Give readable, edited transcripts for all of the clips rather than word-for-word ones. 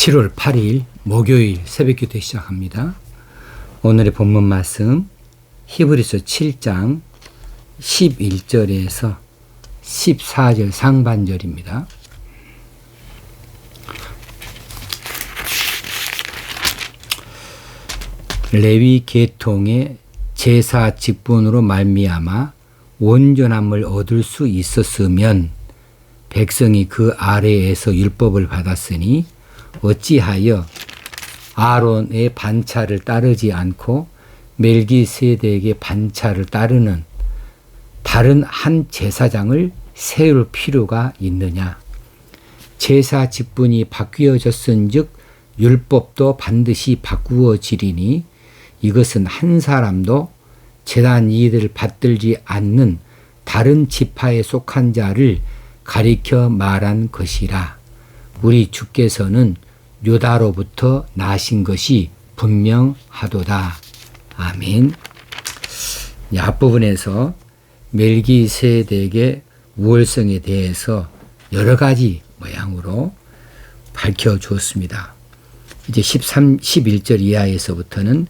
7월 8일 목요일 새벽기도 시작합니다. 오늘의 본문 말씀 히브리서 7장 11절에서 14절 상반절입니다. 레위 계통의 제사 직분으로 말미암아 온전함을 얻을 수 있었으면 백성이 그 아래에서 율법을 받았으니 어찌하여 아론의 반차를 따르지 않고 멜기세덱의 반차를 따르는 다른 한 제사장을 세울 필요가 있느냐. 제사 직분이 바뀌어졌은즉 율법도 반드시 바꾸어지리니 이것은 한 사람도 제단 이익을 받들지 않는 다른 지파에 속한 자를 가리켜 말한 것이라. 우리 주께서는 유다로부터 나신 것이 분명하도다. 아멘. 앞부분에서 멜기세덱의 우월성에 대해서 여러 가지 모양으로 밝혀주었습니다. 이제 11절 이하에서부터는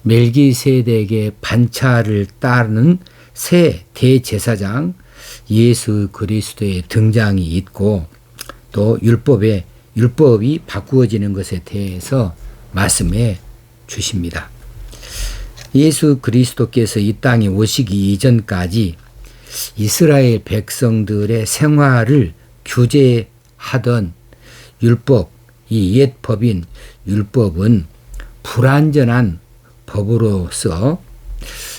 멜기세덱의 반차를 따르는 새 대제사장 예수 그리스도의 등장이 있고 또 율법이 바꾸어지는 것에 대해서 말씀해 주십니다. 예수 그리스도께서 이 땅에 오시기 이전까지 이스라엘 백성들의 생활을 규제하던 율법, 이 옛 법인 율법은 불완전한 법으로서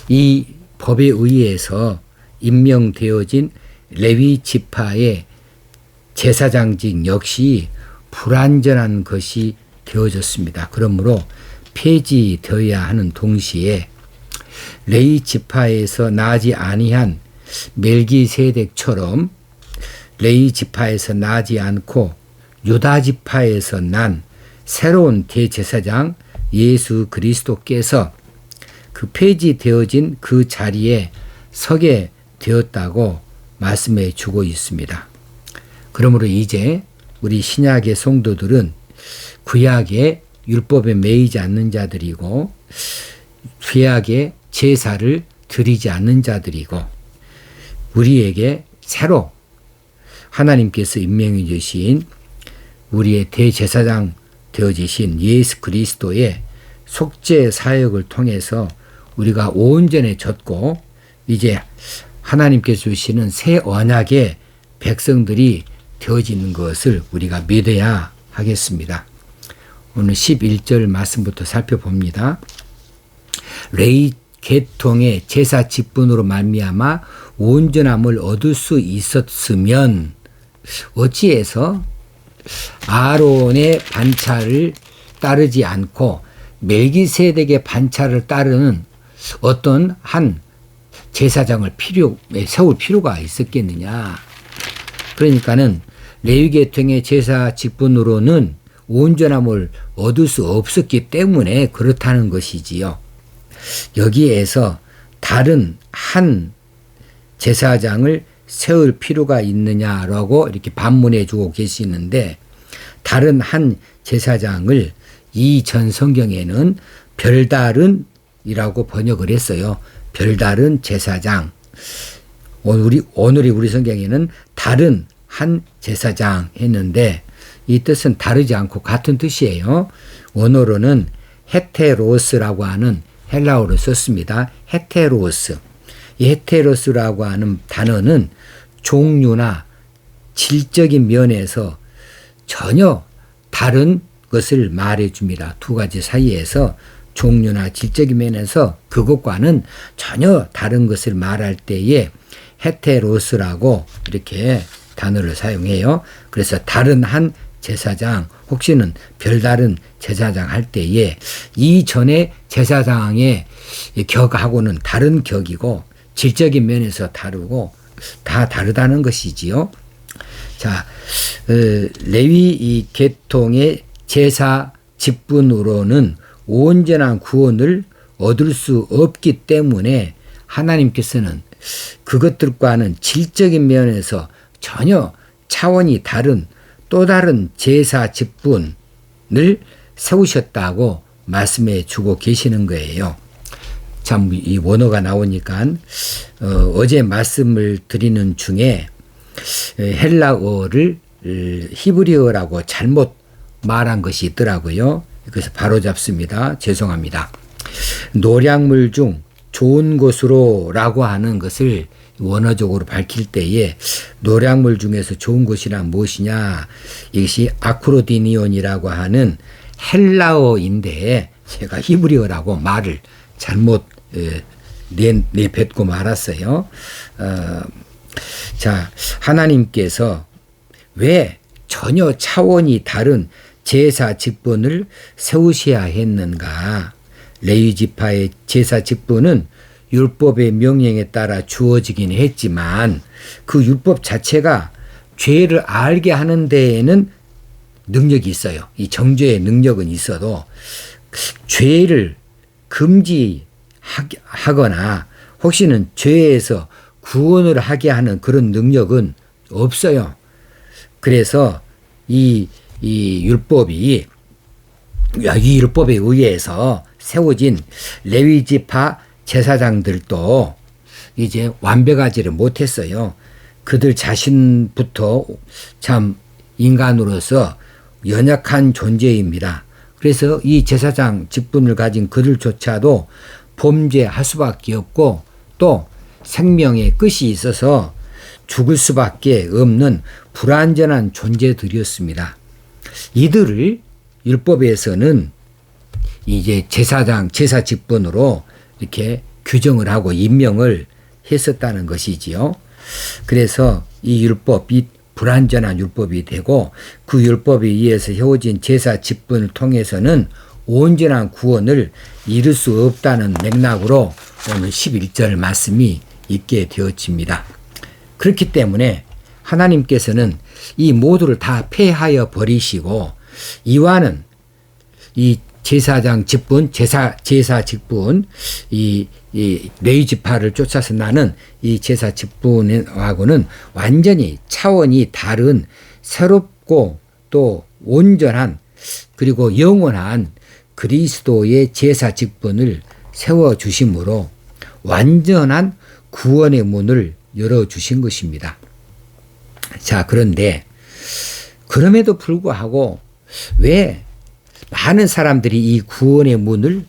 이 법에 의해서 임명되어진 레위 지파의 제사장직 역시 불완전한 것이 되어졌습니다. 그러므로 폐지되어야 하는 동시에 레위 지파에서 나지 아니한 멜기세덱처럼 레위 지파에서 나지 않고 유다 지파에서 난 새로운 대제사장 예수 그리스도께서 그 폐지되어진 그 자리에 서게 되었다고 말씀해 주고 있습니다. 그러므로 이제 우리 신약의 성도들은 구약의 율법에 매이지 않는 자들이고 구약의 제사를 드리지 않는 자들이고 우리에게 새로 하나님께서 임명해 주신 우리의 대제사장 되어지신 예수 그리스도의 속죄 사역을 통해서 우리가 온전해졌고 이제 하나님께서 주시는 새 언약의 백성들이 되어지는 것을 우리가 믿어야 하겠습니다. 오늘 11절 말씀부터 살펴봅니다. 레위 계통의 제사 직분으로 말미암아 온전함을 얻을 수 있었으면 어찌해서 아론의 반차를 따르지 않고 멜기세덱의 반차를 따르는 어떤 한 제사장을 세울 필요가 있었겠느냐. 그러니까는 레위 계통의 제사 직분으로는 온전함을 얻을 수 없었기 때문에 그렇다는 것이지요. 여기에서 다른 한 제사장을 세울 필요가 있느냐라고 이렇게 반문해 주고 계시는데 다른 한 제사장을 이전 성경에는 별다른이라고 번역을 했어요. 별다른 제사장. 오늘이 우리 성경에는 다른 한 제사장 했는데 이 뜻은 다르지 않고 같은 뜻이에요. 원어로는 헤테로스라고 하는 헬라어를 썼습니다. 헤테로스. 이 헤테로스라고 하는 단어는 종류나 질적인 면에서 전혀 다른 것을 말해줍니다. 두 가지 사이에서 종류나 질적인 면에서 그것과는 전혀 다른 것을 말할 때에 헤테로스라고 이렇게 단어를 사용해요. 그래서 다른 한 제사장 혹시는 별다른 제사장 할 때에 이전의 제사장의 격하고는 다른 격이고 질적인 면에서 다르고 다 다르다는 것이지요. 자, 레위 이 계통의 제사 직분으로는 온전한 구원을 얻을 수 없기 때문에 하나님께서는 그것들과는 질적인 면에서 전혀 차원이 다른 또 다른 제사 직분 세우셨다고 말씀해 주고 계시는 거예요. 참 이 원어가 나오니까 어제 말씀을 드리는 중에 헬라어를 히브리어라고 잘못 말한 것이 있더라고요. 그래서 바로 잡습니다. 죄송합니다. 노량물 중 좋은 곳으로 라고 하는 것을 원어적으로 밝힐 때에 노량물 중에서 좋은 곳이란 무엇이냐, 이것이 아크로디니온이라고 하는 헬라어인데 제가 히브리어라고 말을 잘못 내뱉고 말았어요. 자, 하나님께서 왜 전혀 차원이 다른 제사 직분을 세우셔야 했는가? 레위 지파의 제사 직분은 율법의 명령에 따라 주어지긴 했지만 그 율법 자체가 죄를 알게 하는 데에는 능력이 있어요. 이 정죄의 능력은 있어도 죄를 금지하거나 혹시는 죄에서 구원을 하게 하는 그런 능력은 없어요. 그래서 이 율법에 의해서 세워진 레위 지파 제사장들도 이제 완벽하지를 못했어요. 그들 자신부터 참 인간으로서 연약한 존재입니다. 그래서 이 제사장 직분을 가진 그들조차도 범죄할 수밖에 없고 또 생명의 끝이 있어서 죽을 수밖에 없는 불완전한 존재들이었습니다. 이들을 율법에서는 이제 제사 직분으로 이렇게 규정을 하고 임명을 했었다는 것이지요. 그래서 이 율법이 불완전한 율법이 되고 그 율법에 의해서 세워진 제사 직분을 통해서는 온전한 구원을 이룰 수 없다는 맥락으로 오늘 11절 말씀이 있게 되어집니다. 그렇기 때문에 하나님께서는 이 모두를 다 폐하여 버리시고 이와는 이 제사장 직분, 제사 직분, 이 레위 지파를 쫓아서 나는 이 제사 직분하고는 완전히 차원이 다른 새롭고 또 온전한 그리고 영원한 그리스도의 제사 직분을 세워주심으로 완전한 구원의 문을 열어주신 것입니다. 자, 그런데 그럼에도 불구하고 왜 많은 사람들이 이 구원의 문을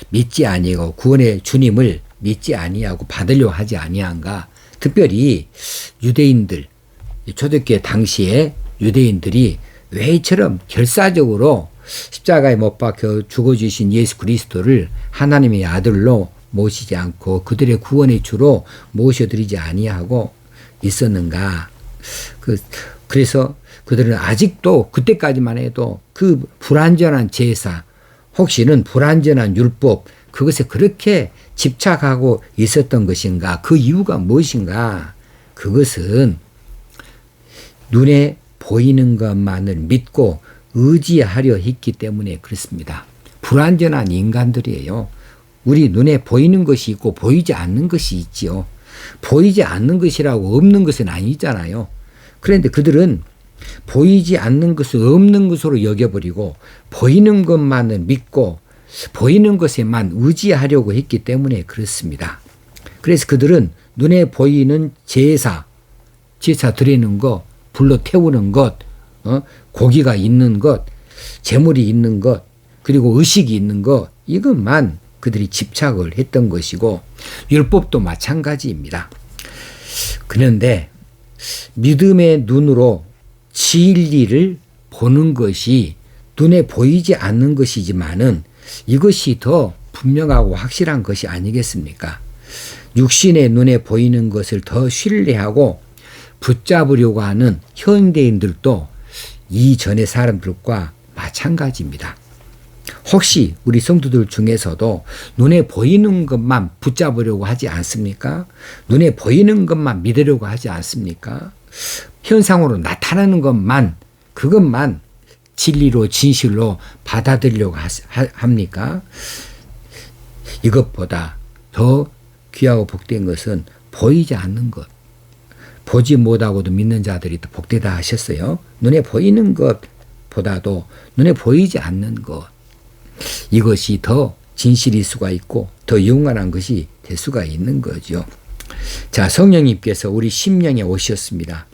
믿지 아니하고 구원의 주님을 믿지 아니하고 받으려고 하지 아니한가? 특별히 유대인들, 초대교회 당시에 유대인들이 왜 이처럼 결사적으로 십자가에 못 박혀 죽어주신 예수 그리스도를 하나님의 아들로 모시지 않고 그들의 구원의 주로 모셔드리지 아니하고 있었는가? 그래서 그들은 아직도 그때까지만 해도 그 불완전한 제사, 혹시는 불완전한 율법, 그것에 그렇게 집착하고 있었던 것인가? 그 이유가 무엇인가? 그것은 눈에 보이는 것만을 믿고 의지하려 했기 때문에 그렇습니다. 불완전한 인간들이에요. 우리 눈에 보이는 것이 있고 보이지 않는 것이 있지요. 보이지 않는 것이라고 없는 것은 아니잖아요. 그런데 그들은 보이지 않는 것을 없는 것으로 여겨버리고 보이는 것만을 믿고 보이는 것에만 의지하려고 했기 때문에 그렇습니다. 그래서 그들은 눈에 보이는 제사 드리는 것, 불로 태우는 것, 고기가 있는 것, 재물이 있는 것, 그리고 의식이 있는 것, 이것만 그들이 집착을 했던 것이고 율법도 마찬가지입니다. 그런데 믿음의 눈으로 진리를 보는 것이 눈에 보이지 않는 것이지만은 이것이 더 분명하고 확실한 것이 아니겠습니까? 육신의 눈에 보이는 것을 더 신뢰하고 붙잡으려고 하는 현대인들도 이전의 사람들과 마찬가지입니다. 혹시 우리 성도들 중에서도 눈에 보이는 것만 붙잡으려고 하지 않습니까? 눈에 보이는 것만 믿으려고 하지 않습니까? 현상으로 나타나는 것만, 그것만 진리로 진실로 받아들이려고 합니까? 이것보다 더 귀하고 복된 것은 보이지 않는 것. 보지 못하고도 믿는 자들이 더 복되다 하셨어요. 눈에 보이는 것 것보다도 눈에 보이지 않는 것, 이것이 더 진실일 수가 있고 더 영원한 것이 될 수가 있는 거죠. 자, 성령님께서 우리 심령에 오셨습니다.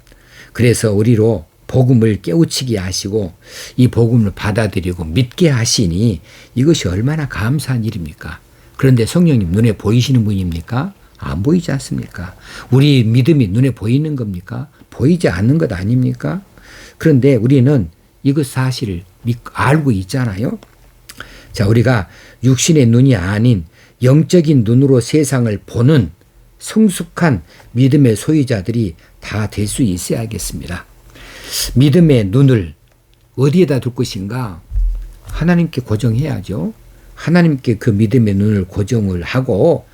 그래서 우리로 복음을 깨우치게 하시고 이 복음을 받아들이고 믿게 하시니 이것이 얼마나 감사한 일입니까? 그런데 성령님 눈에 보이시는 분입니까? 안 보이지 않습니까? 우리 믿음이 눈에 보이는 겁니까? 보이지 않는 것 아닙니까? 그런데 우리는 이것 사실을 알고 있잖아요. 자, 우리가 육신의 눈이 아닌 영적인 눈으로 세상을 보는 성숙한 믿음의 소유자들이 다 될 수 있어야겠습니다. 믿음의 눈을 어디에다 둘 것인가? 하나님께 고정해야죠. 하나님께 그 믿음의 눈을 고정을 하고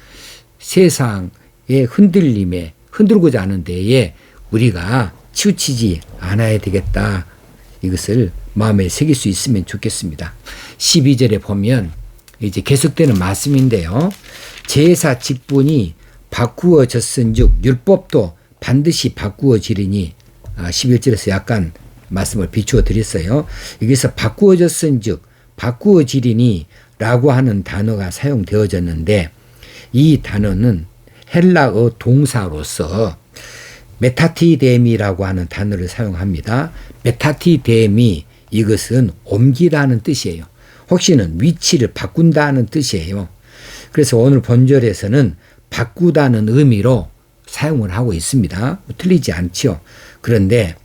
세상의 흔들림에 흔들고자 하는 데에 우리가 치우치지 않아야 되겠다. 이것을 마음에 새길 수 있으면 좋겠습니다. 12절에 보면 이제 계속되는 말씀인데요. 제사 직분이 바꾸어졌은즉 율법도 반드시 바꾸어지리니 11절에서 약간 말씀을 비추어 드렸어요. 여기서 바꾸어졌은즉 바꾸어지리니 라고 하는 단어가 사용되어졌는데 이 단어는 헬라어 동사로서 메타티데미라고 하는 단어를 사용합니다. 메타티데미, 이것은 옮기다는 뜻이에요. 혹시는 위치를 바꾼다는 뜻이에요. 그래서 오늘 본절에서는 바꾸다는 의미로 사용을 하고 있습니다. 틀리지 않죠. 그런데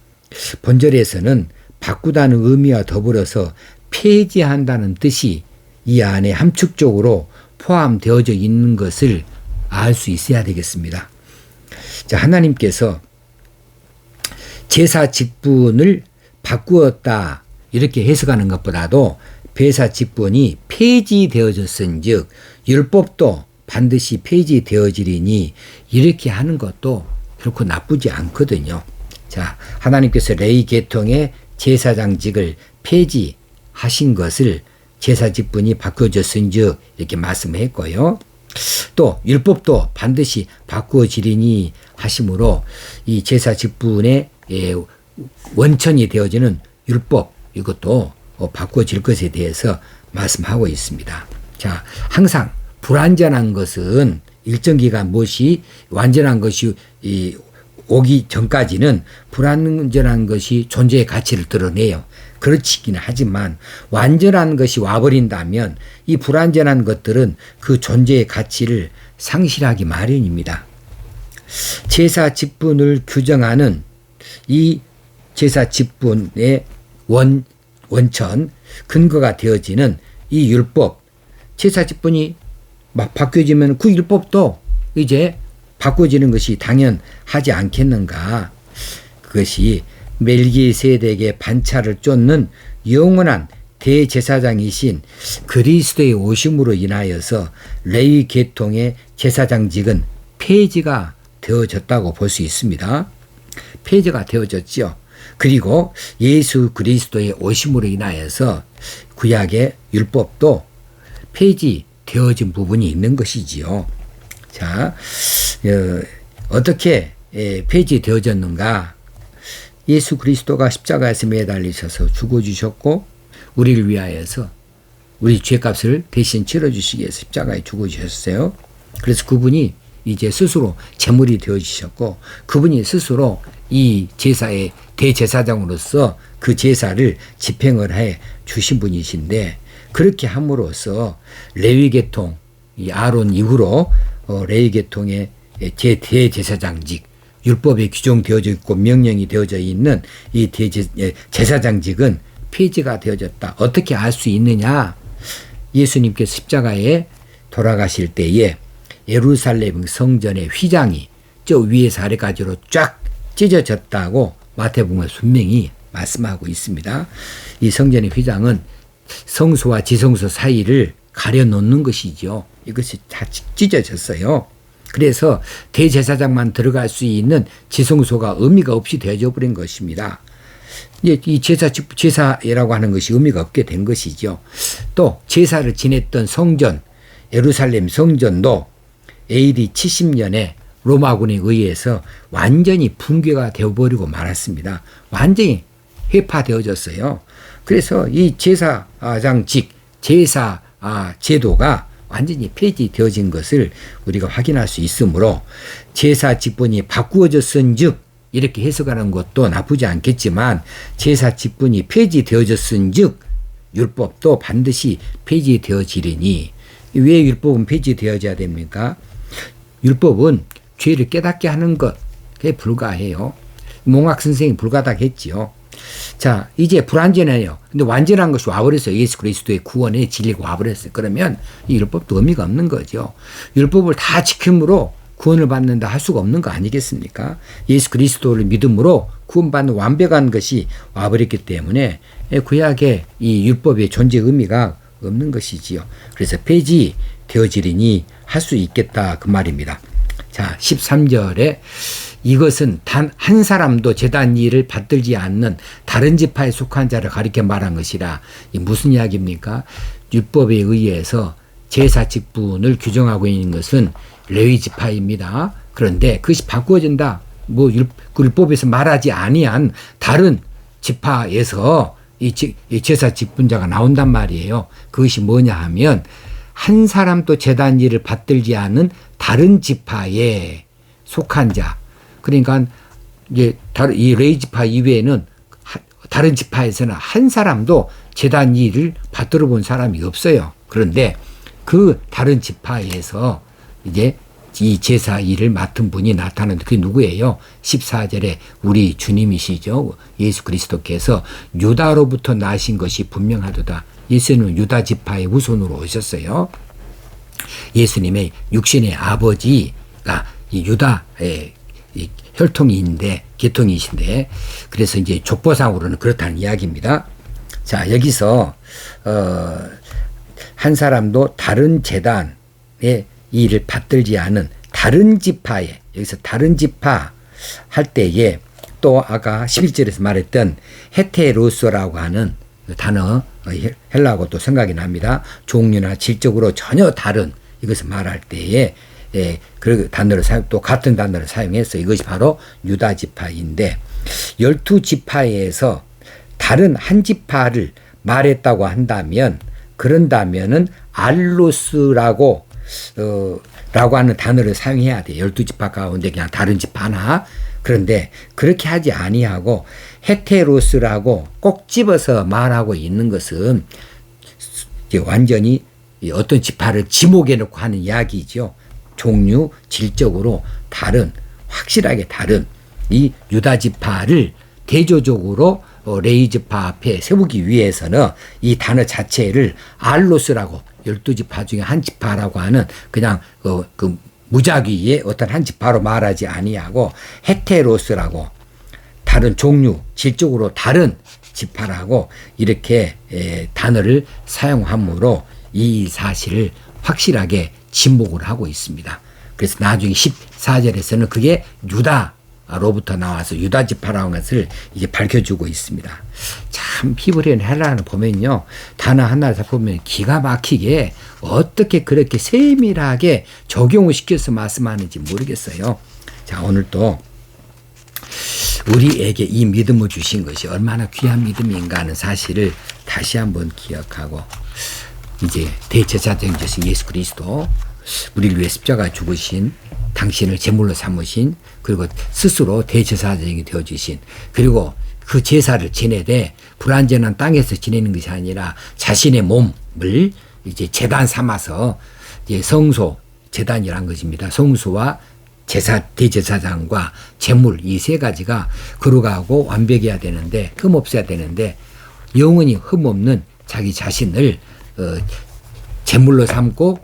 본절에서는 바꾸다는 의미와 더불어서 폐지한다는 뜻이 이 안에 함축적으로 포함되어져 있는 것을 알 수 있어야 되겠습니다. 자, 하나님께서 제사 직분을 바꾸었다 이렇게 해석하는 것보다도 제사 직분이 폐지되어졌은즉 율법도 반드시 폐지되어지리니 이렇게 하는 것도 결코 나쁘지 않거든요. 자, 하나님께서 레위 계통의 제사장직을 폐지하신 것을 제사 직분이 바꿔졌은즉 이렇게 말씀했고요. 또 율법도 반드시 바꾸어지리니 하심으로 이 제사 직분의 원천이 되어지는 율법, 이것도 바꾸어질 것에 대해서 말씀하고 있습니다. 자, 항상 불완전한 것은 일정 기간 무엇이 완전한 것이 오기 전까지는 불완전한 것이 존재의 가치를 드러내요. 그렇지긴 하지만 완전한 것이 와버린다면 이 불완전한 것들은 그 존재의 가치를 상실하기 마련입니다. 제사 직분을 규정하는 이 제사 직분의 원천, 근거가 되어지는 이 율법, 제사 직분이 막 바뀌어지면 그 율법도 이제 바꿔지는 것이 당연하지 않겠는가. 그것이 멜기세덱의 반차를 쫓는 영원한 대제사장이신 그리스도의 오심으로 인하여서 레위 계통의 제사장직은 폐지가 되어졌다고 볼 수 있습니다. 폐지가 되어졌죠. 그리고 예수 그리스도의 오심으로 인하여서 구약의 율법도 폐지되어진 부분이 있는 것이지요. 자, 어떻게 폐지되어졌는가? 예수 그리스도가 십자가에서 매달리셔서 죽어주셨고 우리를 위하여서 우리 죄값을 대신 치러주시기 위해서 십자가에 죽어주셨어요. 그래서 그분이 이제 스스로 제물이 되어주셨고 그분이 스스로 이 제사의 대제사장으로서 그 제사를 집행을 해 주신 분이신데 그렇게 함으로써 레위계통, 이 아론 이후로 레위계통의 대제사장직, 율법에 규정되어져 있고 명령이 되어져 있는 이 제사장직은 폐지가 되어졌다. 어떻게 알 수 있느냐? 예수님께서 십자가에 돌아가실 때에 예루살렘 성전의 휘장이 저 위에서 아래까지로 쫙 찢어졌다고 마태복음에 분명히 말씀하고 있습니다. 이 성전의 휘장은 성소와 지성소 사이를 가려놓는 것이죠. 이것이 다 찢어졌어요. 그래서 대제사장만 들어갈 수 있는 지성소가 의미가 없이 되어져 버린 것입니다. 이 제사라고 하는 것이 의미가 없게 된 것이죠. 또 제사를 지냈던 성전, 예루살렘 성전도 AD 70년에 로마군에 의해서 완전히 붕괴가 되어버리고 말았습니다. 완전히 회파되어졌어요. 그래서 이 제사장직 제사 제도가 완전히 폐지되어진 것을 우리가 확인할 수 있으므로 제사 직분이 바꾸어졌은즉 이렇게 해석하는 것도 나쁘지 않겠지만 제사 직분이 폐지되어졌은즉 율법도 반드시 폐지되어지리니 왜 율법은 폐지되어져야 됩니까? 율법은 죄를 깨닫게 하는 것에 불과해요. 몽학 선생이 불가닥 했지요. 자, 이제 불완전해요. 근데 완전한 것이 와버렸어요. 예수 그리스도의 구원의 진리가 와버렸어요. 그러면 이 율법도 의미가 없는 거죠. 율법을 다 지킴으로 구원을 받는다 할 수가 없는 거 아니겠습니까? 예수 그리스도를 믿음으로 구원받는 완벽한 것이 와버렸기 때문에 구약의 이 율법의 존재 의미가 없는 것이지요. 그래서 폐지되어지리니 할 수 있겠다 그 말입니다. 자, 13절에 이것은 단 한 사람도 제단 일을 받들지 않는 다른 지파에 속한 자를 가리켜 말한 것이라. 이 무슨 이야기입니까? 율법에 의해서 제사 직분을 규정하고 있는 것은 레위 지파입니다. 그런데 그것이 바꾸어진다. 뭐 율법에서 말하지 아니한 다른 지파에서 이 제사 직분자가 나온단 말이에요. 그것이 뭐냐 하면 한 사람도 제단 일을 받들지 않는 다른 지파에 속한 자. 그러니까 이제 이 레위 지파 이외에는 다른 지파에서는 한 사람도 제단 일을 받들어 본 사람이 없어요. 그런데 그 다른 지파에서 이제 이 제사 일을 맡은 분이 나타나는데 그게 누구예요? 14절에 우리 주님이시죠. 예수 그리스도께서 유다로부터 나신 것이 분명하도다. 예수는 유다 지파의 후손으로 오셨어요. 예수님의 육신의 아버지가 이 유다의 이 혈통인데 계통이신데 그래서 이제 족보상으로는 그렇다는 이야기입니다. 자, 여기서 한 사람도 다른 제단의 일을 받들지 않은 다른 지파에 여기서 다른 지파 할 때에 또 아까 11절에서 말했던 헤테로스라고 하는 단어 헬라어가 또 생각이 납니다. 종류나 질적으로 전혀 다른 이것을 말할 때에 그 단어를 또 같은 단어를 사용해서 이것이 바로 유다 지파인데 12지파에서 다른 한 지파를 말했다고 한다면 그런다면은 알로스라고 라고 하는 단어를 사용해야 돼요. 12지파 가운데 그냥 다른 지파 하나. 그런데 그렇게 하지 아니하고 헤테로스라고 꼭 집어서 말하고 있는 것은 이제 완전히 어떤 지파를 지목해 놓고 하는 이야기죠. 종류, 질적으로 다른, 확실하게 다른 이 유다 지파를 대조적으로 레위 지파 앞에 세우기 위해서는 이 단어 자체를 알로스라고 12지파 중에 한 지파라고 하는 그냥 그 무작위의 어떤 한 지파로 말하지 아니하고 헤테로스라고 다른 종류, 질적으로 다른 지파라고 이렇게 단어를 사용함으로 이 사실을 확실하게 지목을 하고 있습니다. 그래서 나중에 14절에서는 그게 유다로부터 나와서 유다 지파라는 것을 이제 밝혀주고 있습니다. 참 히브리어 헬라어를 보면요, 단어 하나를 보면 기가 막히게 어떻게 그렇게 세밀하게 적용을 시켜서 말씀하는지 모르겠어요. 자, 오늘 또 우리에게 이 믿음을 주신 것이 얼마나 귀한 믿음인가 하는 사실을 다시 한번 기억하고 이제 대제사장이신 예수 그리스도 우리를 위해 십자가 죽으신 당신을 제물로 삼으신 그리고 스스로 대제사장이 되어주신 그리고 그 제사를 지내되 불완전한 땅에서 지내는 것이 아니라 자신의 몸을 이제 제단 삼아서 이제 성소 제단이란 것입니다. 성소와 대제사장과 제물 이 세 가지가 거룩하고 완벽해야 되는데 흠 없어야 되는데 영원히 흠 없는 자기 자신을 제물로 삼고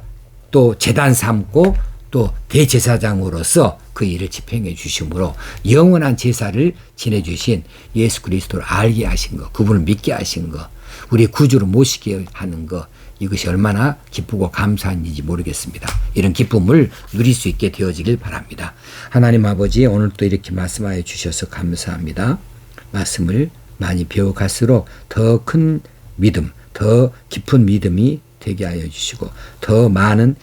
또 제단 삼고 또 대제사장으로서 그 일을 집행해 주심으로 영원한 제사를 지내주신 예수 그리스도를 알게 하신 것, 그분을 믿게 하신 것, 우리 구주로 모시게 하는 것, 이것이 얼마나 기쁘고 감사한 일인지 모르겠습니다. 이런 기쁨을 누릴 수 있게 되어지길 바랍니다. 하나님 아버지, 오늘 또 이렇게 말씀하여 주셔서 감사합니다. 말씀을 많이 배워갈수록 더 큰 믿음, 더 깊은 믿음이 되게 하여 주시고 더 많은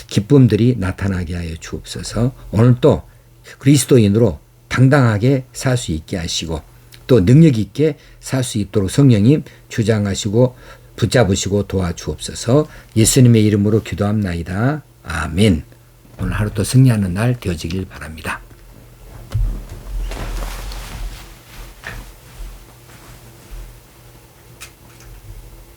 기쁨들이 나타나게 하여 주옵소서. 오늘 또 그리스도인으로 당당하게 살 수 있게 하시고 또 능력 있게 살 수 있도록 성령님 주장하시고 붙잡으시고 도와주옵소서. 예수님의 이름으로 기도합나이다. 아멘. 오늘 하루 또 승리하는 날 되어지길 바랍니다.